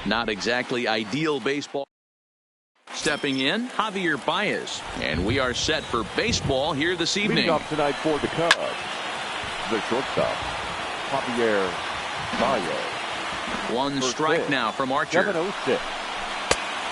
Not exactly ideal baseball. Stepping in, Javier Baez. And we are set for baseball here this evening. Leading off tonight for the Cubs, the shortstop, Javier Baez. One strike now from Archer. 7-0-6.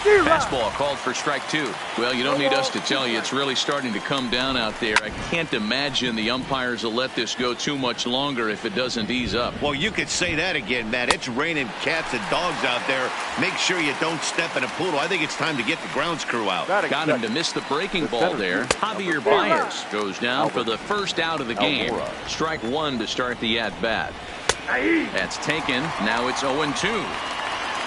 Fastball called for strike 2. Well, you don't need us to tell you it's really starting to come down out there. I can't imagine the umpires will let this go too much longer if it doesn't ease up. Well, you could say that again, Matt. It's raining cats and dogs out there. Make sure you don't step in a poodle. I think it's time to get the grounds crew out. Got him to miss the breaking ball there. Javier Baez goes down for the first out of the game. Strike 1 to start the at-bat. That's taken. Now it's 0-2.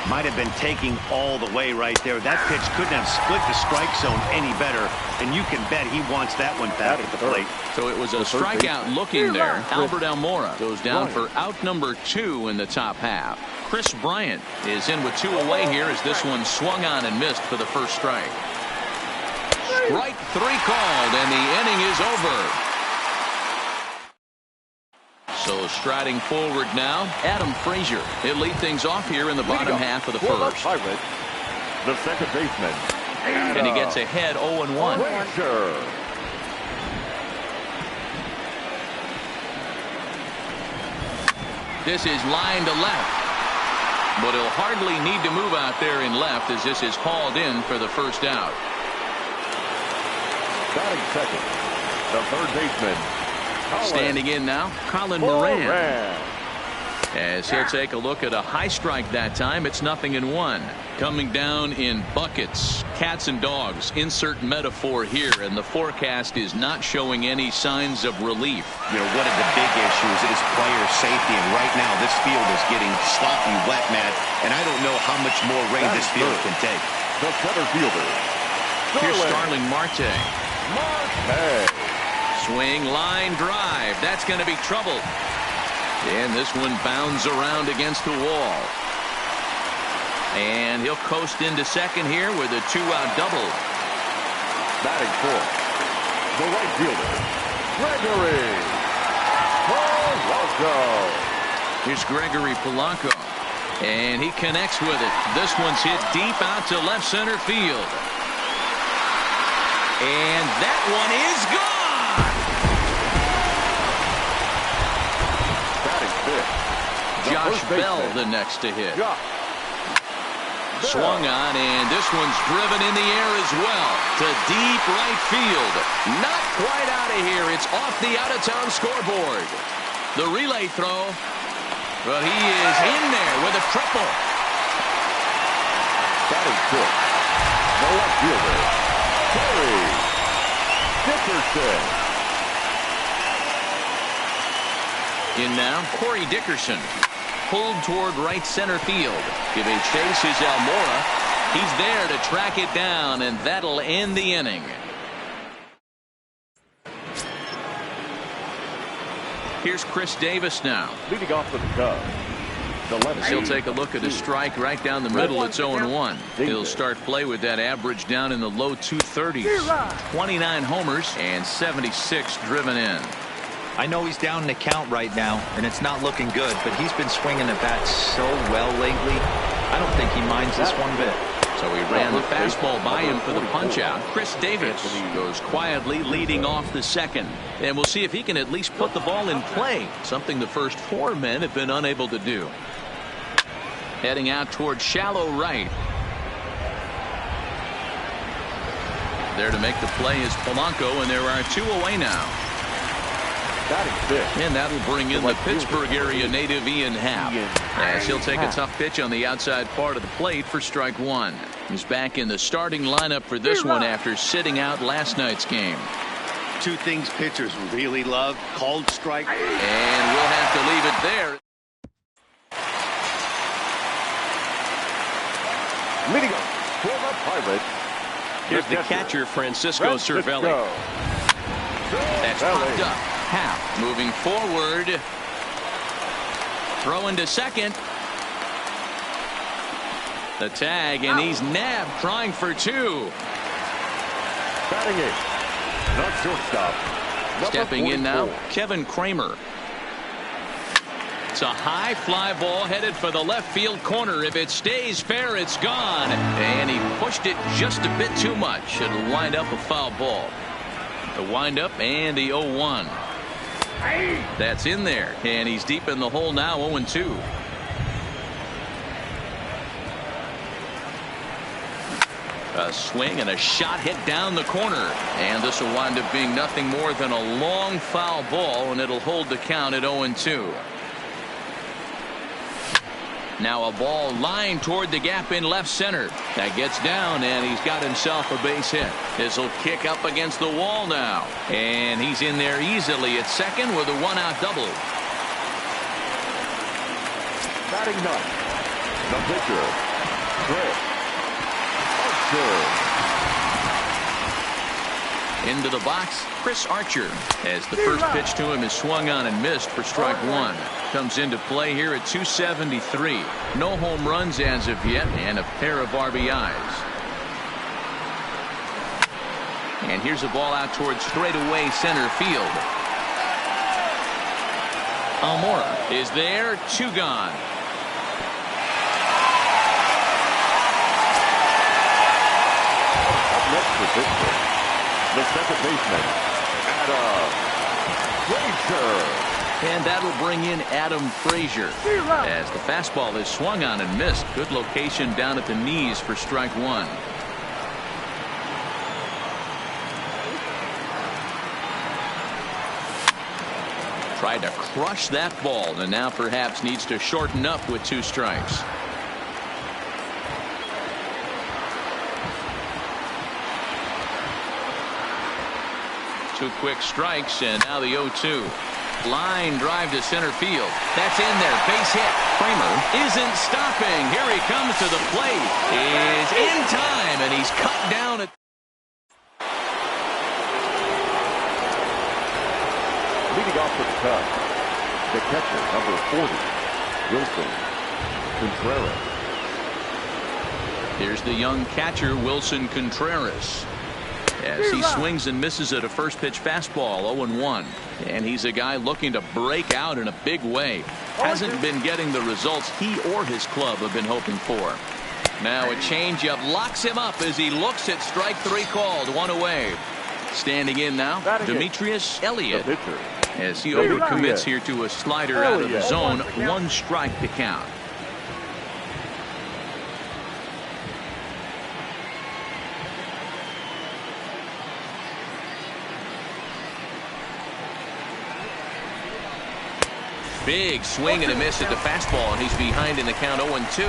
Might have been taking all the way right there. That pitch couldn't have split the strike zone any better, and you can bet he wants that one back at the plate. So it was a strikeout looking there. Albert Almora goes down for out number 2 in the top half. Chris Bryant is in with 2 away here as this one swung on and missed for the first strike. Strike 3 called, and the inning is over. So striding forward now, Adam Frazier. He'll lead things off here in the bottom half of the first. The second baseman. And he gets ahead 0-1. This is line to left. But he'll hardly need to move out there in left as this is hauled in for the first out. Batting second, the third baseman. Standing in now, Colin Moran. As he'll take a look at a high strike that time, it's 0-1. Coming down in buckets, cats and dogs. Insert metaphor here, and the forecast is not showing any signs of relief. You know, one of the big issues is player safety, and right now this field is getting sloppy wet, Matt, and I don't know how much more rain this field can take. The center fielder. Here's Starling Marte. Swing, line, drive. That's going to be trouble. And this one bounds around against the wall. And he'll coast into second here with a 2-out double. Batting fourth, the right fielder, Gregory Polanco. Here's Gregory Polanco. And he connects with it. This one's hit deep out to left center field. And that one is gone. Josh Bell the next to hit. Swung on, and this one's driven in the air as well to deep right field. Not quite out of here. It's off the out-of-town scoreboard. The relay throw, but he is in there with a triple. Batting fifth, the left fielder, Corey Dickerson. In now, Corey Dickerson. Pulled toward right center field. Giving chase is Almora. He's there to track it down, and that'll end the inning. Here's Chris Davis now. Leading off for the Cubs. He'll take a look at a strike right down the middle. It's 0-1. He'll start play with that average down in the low 230s. 29 homers and 76 driven in. I know he's down in the count right now, and it's not looking good, but he's been swinging the bat so well lately. I don't think he minds this one bit. So he ran the fastball by him for the punch-out. Chris Davis goes quietly leading off the second. And we'll see if he can at least put the ball in play, something the first 4 men have been unable to do. Heading out toward shallow right. There to make the play is Polanco, and there are 2 away now. And that'll bring in the Pittsburgh area native Ian Happ, as he'll take a tough pitch on the outside part of the plate for strike 1. He's back in the starting lineup for this one after sitting out last night's game. 2 things pitchers really love: called strike. And we'll have to leave it there. Leading up for the Pirates. Here's the catcher, Francisco Cervelli. That's popped up. Happ moving forward. Throwing to second. The tag, and he's nabbed, trying for 2. Batting eighth, the shortstop. Stepping in now, Kevin Kramer. It's a high fly ball headed for the left field corner. If it stays fair, it's gone. And he pushed it just a bit too much. It'll wind up a foul ball. The windup and the 0-1. That's in there. And he's deep in the hole now, 0-2. A swing and a shot hit down the corner. And this will wind up being nothing more than a long foul ball, and it'll hold the count at 0-2. Now a ball lined toward the gap in left center. That gets down, and he's got himself a base hit. This will kick up against the wall now. And he's in there easily at second with a one-out double. Batting ninth, the pitcher, Chris Archer. Into the box, Chris Archer, as the first pitch to him is swung on and missed for strike one. Comes into play here at 273. No home runs as of yet, and a pair of RBIs. And here's a ball out towards straightaway center field. Almora is there, 2 gone. Up next for Pittsburgh, the second baseman, Adam Frazier. And that'll bring in Adam Frazier as the fastball is swung on and missed. Good location down at the knees for strike one. Tried to crush that ball, and now perhaps needs to shorten up with 2 strikes. Two quick strikes, and now the 0-2. Line drive to center field. That's in there. Base hit. Kramer isn't stopping. Here he comes to the plate. Is in time, and he's cut down. Leading off with the cut, the catcher, number 40, Wilson Contreras. Here's the young catcher, Wilson Contreras, as he swings and misses at a first pitch fastball, 0-1. And he's a guy looking to break out in a big way. Hasn't been getting the results he or his club have been hoping for. Now a changeup locks him up as he looks at strike 3 called, 1 away. Standing in now, Demetrius Elliott, as he overcommits here to a slider out of the zone. 1 strike to count. Big swing and a miss at the fastball, and he's behind in the count, 0-2.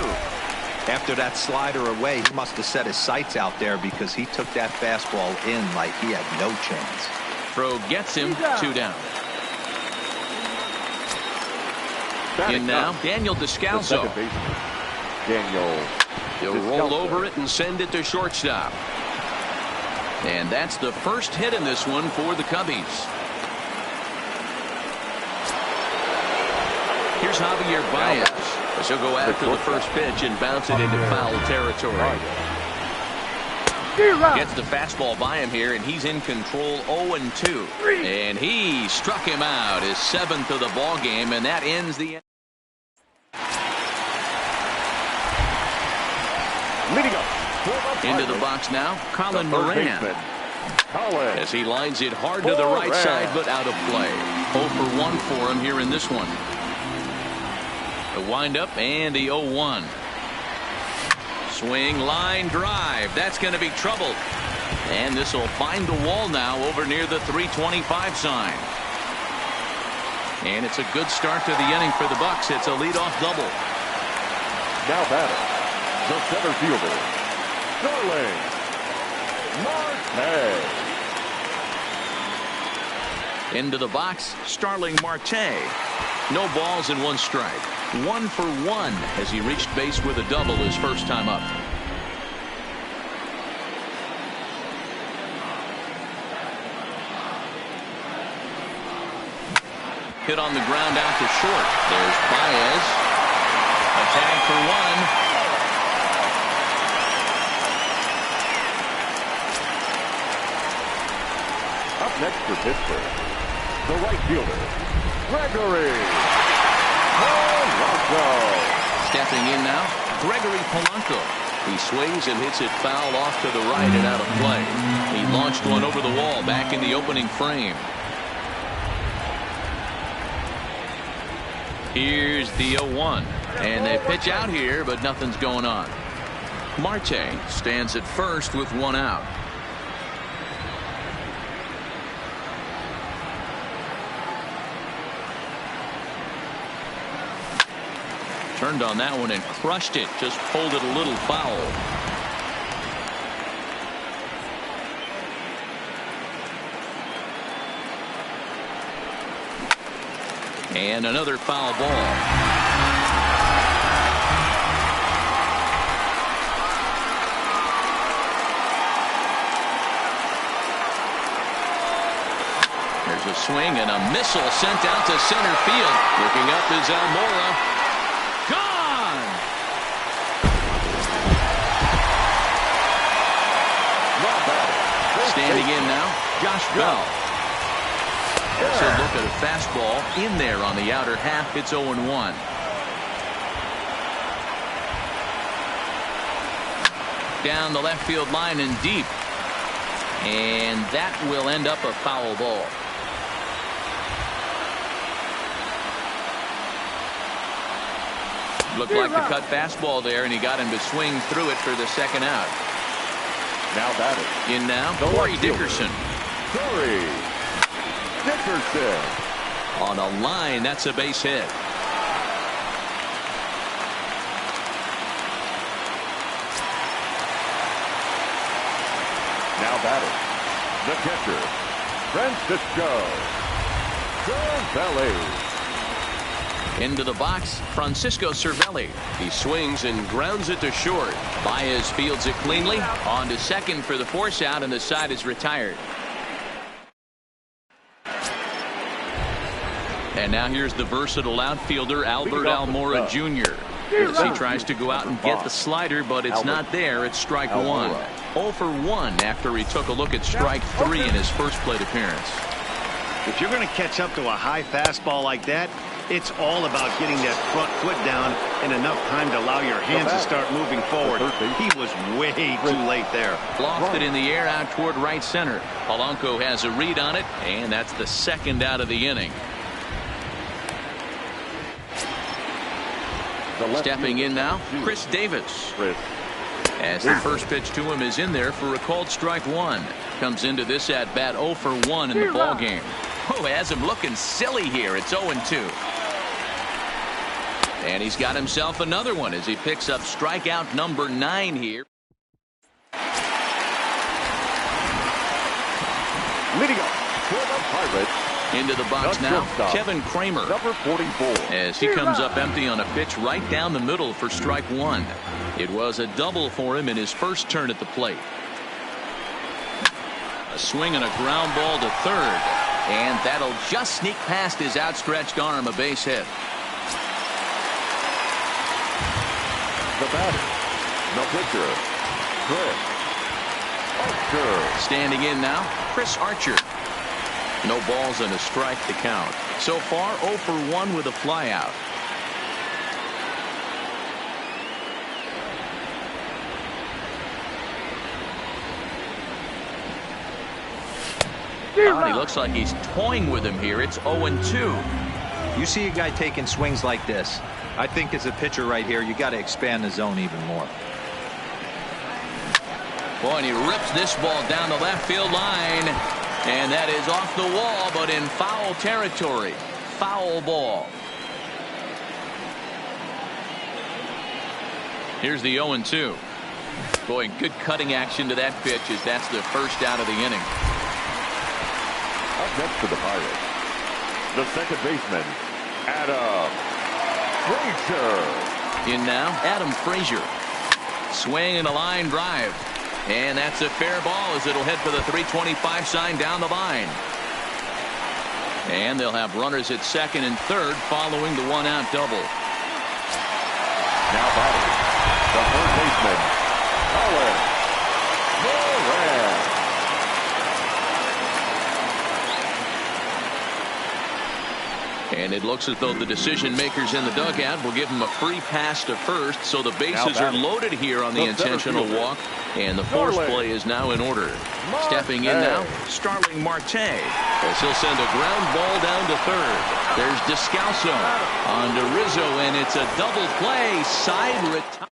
After that slider away, he must have set his sights out there, because he took that fastball in like he had no chance. Throw gets him, 2 down. In now, Daniel Descalso. He'll roll over it and send it to shortstop. And that's the first hit in this one for the Cubbies. Here's Javier Baez, as he'll go after the first pitch and bounce it into foul territory. Gets the fastball by him here, and he's in control, 0-2. And he struck him out, his 7th of the ball game, and that ends the end. Leading up into the box now, Colin Moran, as he lines it hard to the right side, but out of play. 0-for-1 for him here in this one. The windup and the 0-1. Swing, line drive. That's going to be trouble. And this will find the wall now over near the 325 sign. And it's a good start to the inning for the Bucks. It's a leadoff double. Now batting, the center fielder, Starling Marte. Into the box, Starling Marte. No balls and 1 strike. 1 for 1 as he reached base with a double his first time up. Hit on the ground out to short. There's Baez. A tag for 1. Up next for Pittsburgh, the right fielder, Gregory Stepping in now, Gregory Polanco. He swings and hits it foul off to the right and out of play. He launched one over the wall back in the opening frame. Here's the 0-1. And they pitch out here, but nothing's going on. Marte stands at first with one out. Turned on that one and crushed it. Just pulled it a little foul. And another foul ball. There's a swing and a missile sent out to center field. Looking up is Almora. Gone! Standing in now, Josh Bell. So look at a fastball in there on the outer half. It's 0-1. Down the left field line and deep. And that will end up a foul ball. Looked like the cut fastball there, and he got him to swing through it for the second out. Now batting. In now, Corey Dickerson. Corey Dickerson. On a line, that's a base hit. Now batting. The catcher, Francisco Cervelli. Into the box, Francisco Cervelli. He swings and grounds it to short. Baez fields it cleanly. On to second for the force out, and the side is retired. And now here's the versatile outfielder, Albert Almora Jr. As he tries to go out and get the slider, but it's not there. It's strike one. 0 for 1 after he took a look at strike 3 in his first plate appearance. If you're going to catch up to a high fastball like that, it's all about getting that front foot down in enough time to allow your hands to start moving forward. He was way too late there. Lofted in the air out toward right center. Polanco has a read on it, and that's the second out of the inning. Stepping in now, Chris Davis. As the first pitch to him is in there for a called strike one. Comes into this at bat 0 for 1 in the ball game. Oh, has him looking silly here. It's 0-2. And he's got himself another one as he picks up strikeout number 9 here. Leading up for the Pirates. Into the box now, Kevin Kramer. Number 44. As he comes up empty on a pitch right down the middle for strike one. It was a double for him in his first turn at the plate. A swing and a ground ball to third. And that'll just sneak past his outstretched arm, a base hit. The batter, the pitcher, Chris Archer. Standing in now, Chris Archer. No balls and a strike to count. So far 0 for 1 with a flyout. He looks like he's toying with him here. It's 0-2. You see a guy taking swings like this. I think as a pitcher right here, you got to expand the zone even more. Boy, and he rips this ball down the left field line. And that is off the wall, but in foul territory. Foul ball. Here's the 0-2. Boy, good cutting action to that pitch as that's the first out of the inning. Up next to the Pirates, the second baseman, Adam Frazier. In now, Adam Frazier. Swing and a line drive. And that's a fair ball as it'll head for the 325 sign down the line. And they'll have runners at second and third following the one-out double. Now batting, the third baseman, Colin Moran. And it looks as though the decision makers in the dugout will give him a free pass to first, so the bases are loaded here on the intentional walk, and the force play is now in order. Stepping in now, Starling Marte, as he'll send a ground ball down to third. There's Descalso on to Rizzo, and it's a double play. Side retire.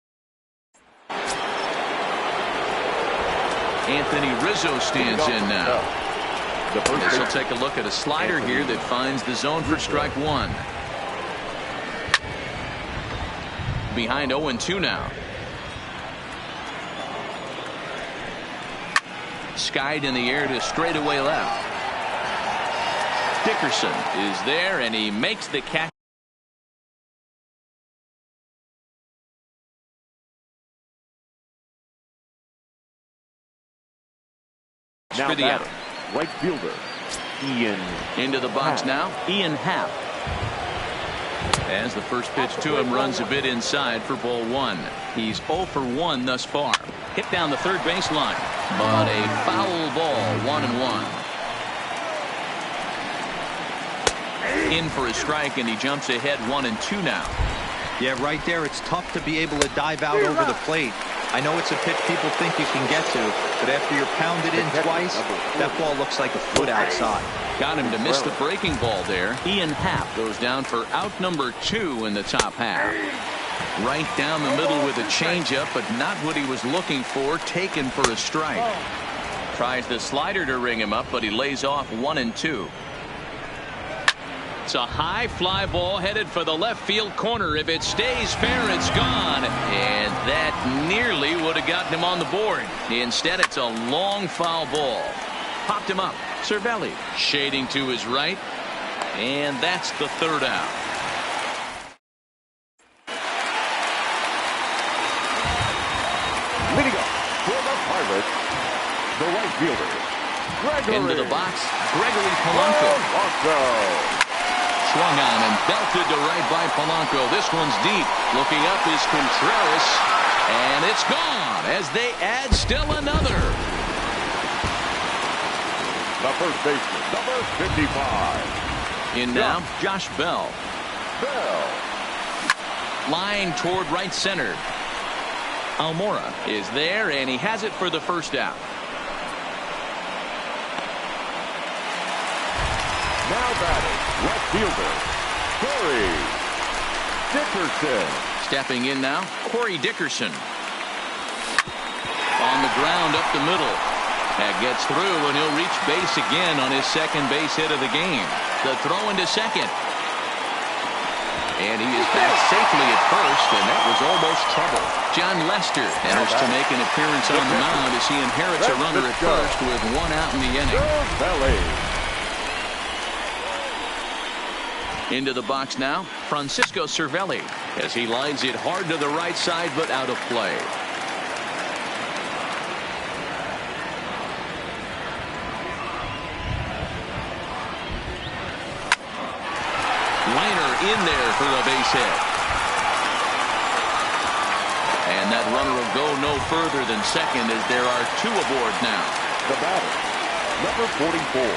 Anthony Rizzo stands in now. This will take a look at a slider here that finds the zone for strike one. Behind 0-2 now. Skied in the air to straightaway left. Dickerson is there, and he makes the catch. Now for the out. Right fielder, Ian. Into the box now, Ian Happ. As the first pitch to him runs a bit inside for ball one. He's 0 for 1 thus far. Hit down the third baseline, but a foul ball, 1-1. In for a strike, and he jumps ahead 1-2 now. Yeah, right there, it's tough to be able to dive out over the plate. I know it's a pitch people think you can get to, but after you're pounded in twice, that ball looks like a foot outside. Got him to miss the breaking ball there. Ian Happ goes down for out number 2 in the top half. Right down the middle with a changeup, but not what he was looking for, taken for a strike. Tries the slider to ring him up, but he lays off 1-2. It's a high fly ball headed for the left field corner. If it stays fair, it's gone. And that nearly would have gotten him on the board. Instead, it's a long foul ball. Popped him up. Cervelli shading to his right. And that's the third out. Leading up for the Pirates, the right fielder, Gregory. Into the box, Gregory Polanco. Swung on and belted to right by Polanco. This one's deep. Looking up is Contreras, and it's gone as they add still another. The first baseman, number 55. In now, Josh Bell. Line toward right center. Almora is there, and he has it for the first out. Now batting, left fielder, Corey Dickerson. Stepping in now, Corey Dickerson. On the ground up the middle. That gets through, and he'll reach base again on his second base hit of the game. The throw into second. And he is back safely at first, and that was almost trouble. John Lester enters to make an appearance on the mound as he inherits a runner at first with 1 out in the inning. Into the box now, Francisco Cervelli, as he lines it hard to the right side, but out of play. Liner in there for a base hit. And that runner will go no further than second as there are 2 aboard now. The batter, number 44.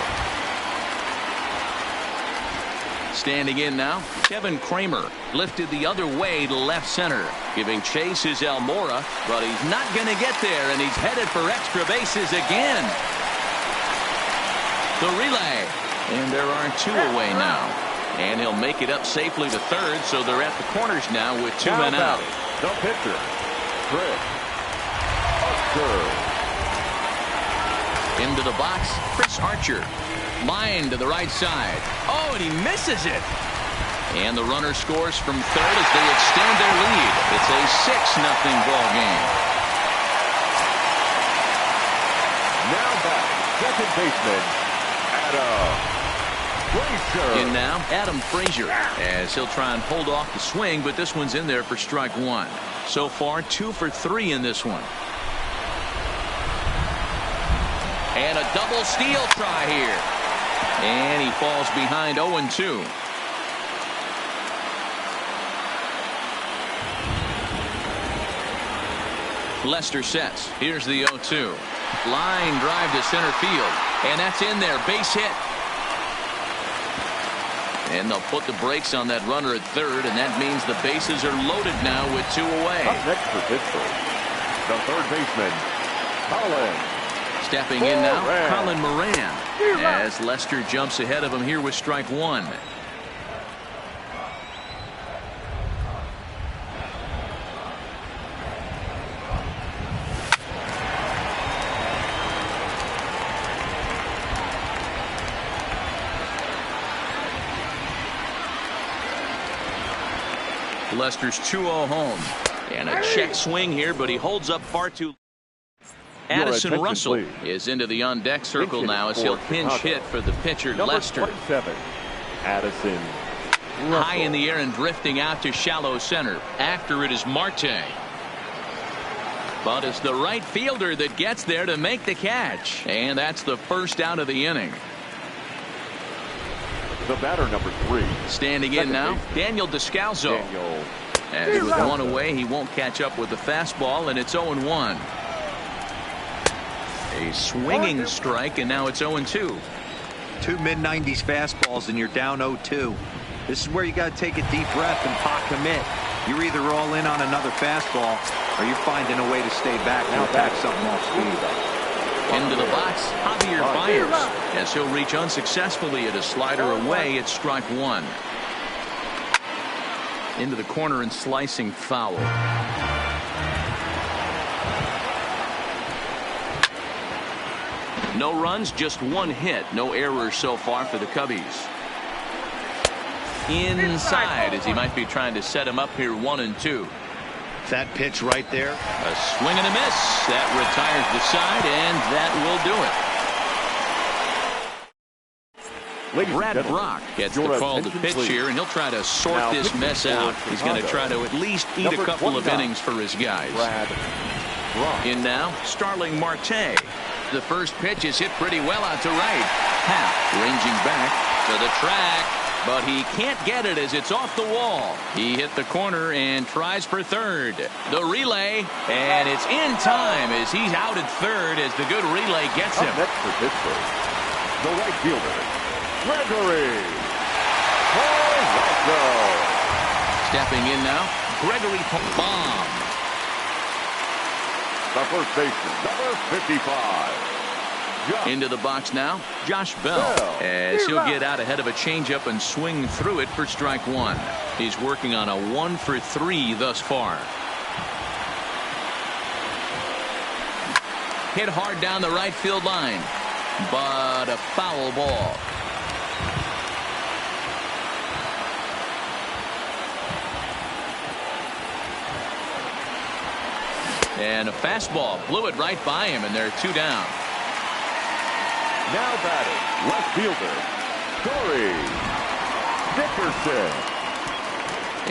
Standing in now, Kevin Kramer lifted the other way to left center. Giving chase is Almora, but he's not going to get there, and he's headed for extra bases again. The relay, and there are 2 away now. And he'll make it up safely to third, so they're at the corners now with 2 men out. The pitcher, Chris Archer. Into the box, Chris Archer. Line to the right side. Oh, and he misses it. And the runner scores from third as they extend their lead. It's a 6-0 ball game. Now back, second baseman, Adam Frazier. In now, Adam Frazier, as he'll try and hold off the swing, but this one's in there for strike 1. So far, 2 for 3 in this one. And a double steal try here. And he falls behind 0-2. Lester sets. Here's the 0-2. Line drive to center field. And that's in there. Base hit. And they'll put the brakes on that runner at third, and that means the bases are loaded now with 2 away. Up next for Pittsburgh, the third baseman, Colin. Stepping in now, Colin Moran, as Lester jumps ahead of him here with strike 1. Lester's 2-0 home. And a check swing here, but he holds up far too. Addison Russell is into the on-deck circle now as he'll pinch hit for the pitcher, Lester. 27, Addison Russell. High in the air and drifting out to shallow center. After it is Marte. But it's the right fielder that gets there to make the catch. And that's the first out of the inning. The batter, number 3. Standing in now, Daniel Descalso. As with 1 away, he won't catch up with the fastball, and it's 0-1. A swinging strike, and now it's 0-2. 2 mid-90s fastballs, and you're down 0-2. This is where you got to take a deep breath and pot commit. You're either all in on another fastball, or you're finding a way to stay back and attack something off speed. Into the box, Javier Baez, as he'll reach unsuccessfully at a slider away. It's strike 1. Into the corner and slicing foul. No runs, just 1 hit. No errors so far for the Cubbies. Inside, as he might be trying to set him up here, 1-2. That pitch right there. A swing and a miss. That retires the side, and that will do it. Brad Brock gets the call to pitch here, and he'll try to sort this mess out. He's going to try to at least eat a couple of innings for his guys. In now, Starling Marte. The first pitch is hit pretty well out to right. Happ ranging back to the track, but he can't get it as it's off the wall. He hit the corner and tries for third. The relay, and it's in time as he's out at third as the good relay gets him. Up next for Pittsburgh, the right fielder, Gregory Polanco. Stepping in now, Gregory Polanco. The first baseman, number 55. Into the box now, Josh Bell, as he'll get out ahead of a changeup and swing through it for strike 1. He's working on a 1 for 3 thus far. Hit hard down the right field line, but a foul ball. And a fastball blew it right by him, and they're 2 down. Now batting, left fielder, Corey Dickerson.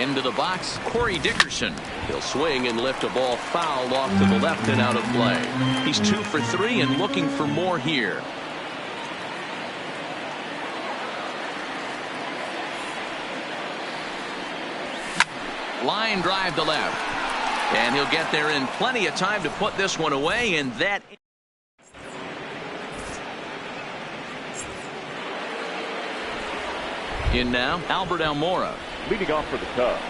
Into the box, Corey Dickerson. He'll swing and lift a ball foul off to the left and out of play. He's 2 for 3 and looking for more here. Line drive to left. And he'll get there in plenty of time to put this one away, and that. In now, Albert Almora. Leading off for the Cubs.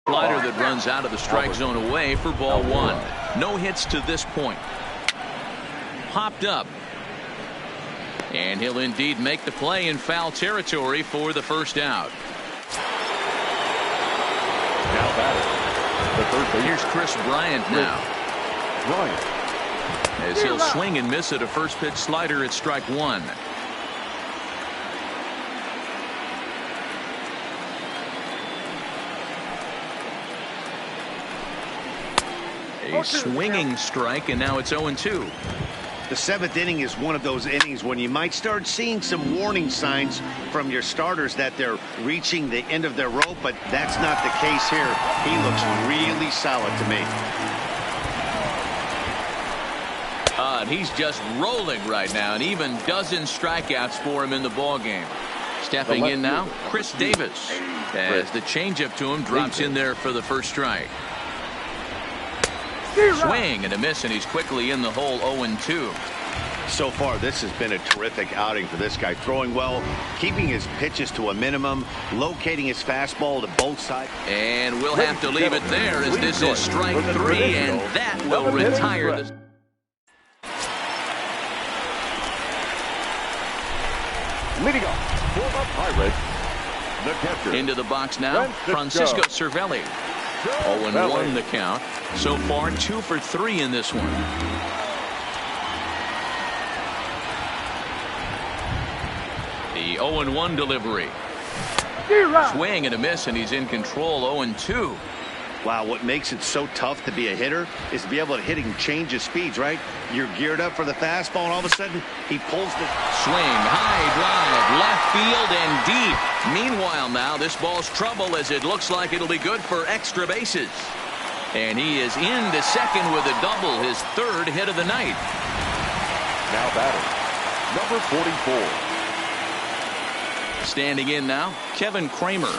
Slider that runs out of the strike zone away for ball 1. No hits to this point. Popped up. And he'll indeed make the play in foul territory for the first out. Now batting. Here's Chris Bryant now. As he'll swing and miss at a first pitch slider at strike 1. A swinging strike, and now it's 0-2. The 7th inning is one of those innings when you might start seeing some warning signs from your starters that they're reaching the end of their rope, but that's not the case here. He looks really solid to me. And he's just rolling right now, and even dozen strikeouts for him in the ballgame. Stepping in now, Chris Davis, as the changeup to him drops in there for the first strike. Swing and a miss, and he's quickly in the hole. 0-2. So far, this has been a terrific outing for this guy. Throwing well, keeping his pitches to a minimum, locating his fastball to both sides. And we'll have to leave it there as this is strike 3, and that will retire this. Leading off for the Pirates, the catcher. Into the box now, Francisco Cervelli. 0-1 the count. So far, 2 for 3 in this one. The 0-1 delivery. Swing and a miss, and he's in control. 0-2. Wow, what makes it so tough to be a hitter is to be able to hit and change his speeds, right? You're geared up for the fastball, and all of a sudden, he pulls the swing, high drive, left field and deep. Meanwhile, now this ball's trouble as it looks like it'll be good for extra bases. And he is into second with a double, his 3rd hit of the night. Now batting, number 44. Standing in now, Kevin Kramer.